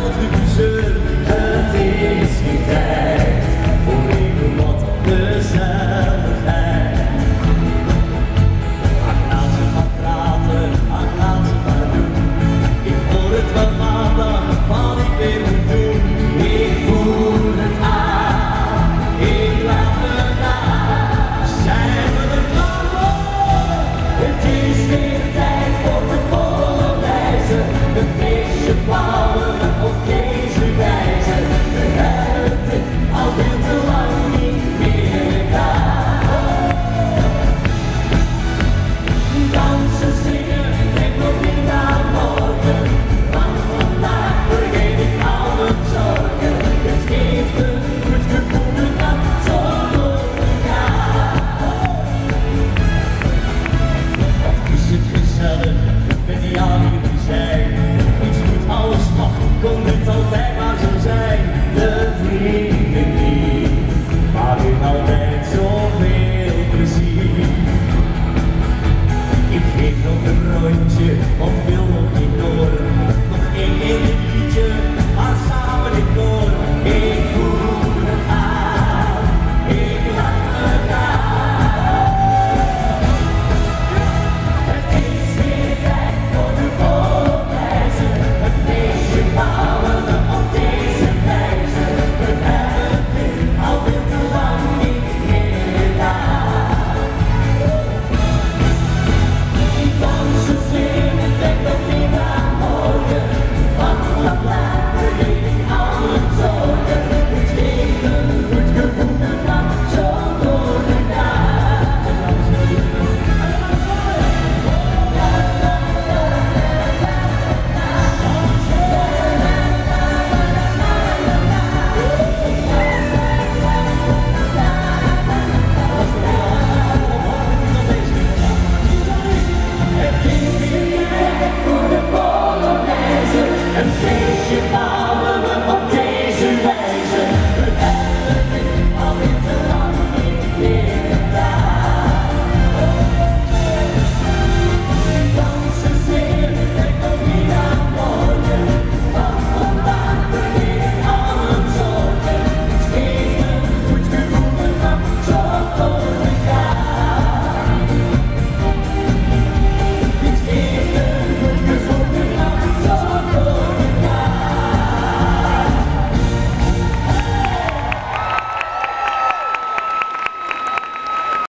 Het is geen tijd voor even wat gezelligheid. Ach, laat ze maar praten, ach, laat ze maar doen. Ik hoor het wel maandag, wat ik weer moet doen. Ik voel het aan, ik laat me gaan. Zijn we er klaar voor? Het is weer tijd voor de Polonaise. Een feestje bouwen op deze wijze. We hebben dit al veel te lang niet meer gedaan. Dansen, zingen, denk nog niet aan morgen. Want vandaag vergeet ik al mijn zorgen. Het geeft een goed gevoel de nacht zo doorgaan. Wat is het gezellig met jou hier te zijn. Iets moet, alles mag, kon het altijd maar zo zijn. De vrienden die maken altijd zoveel plezier. Ik geef nog een rondje, of wil nog niet door. Nog één heel liedje, maar samen in koor. Ik voel het aan, ik laat me gaan. Het is weer tijd voor de Polonaise. Een feestje bouwen op deze wijze. We hebben dit al veel te lang niet meer gedaan. Dansen, zingen, denk nog niet aan morgen. Want vandaag vergeet ik al mijn zorgen. Het geeft een goed gevoel de nacht zo door de nacht. Het is weer tijd voor de Polonaise. Een feestje bouwen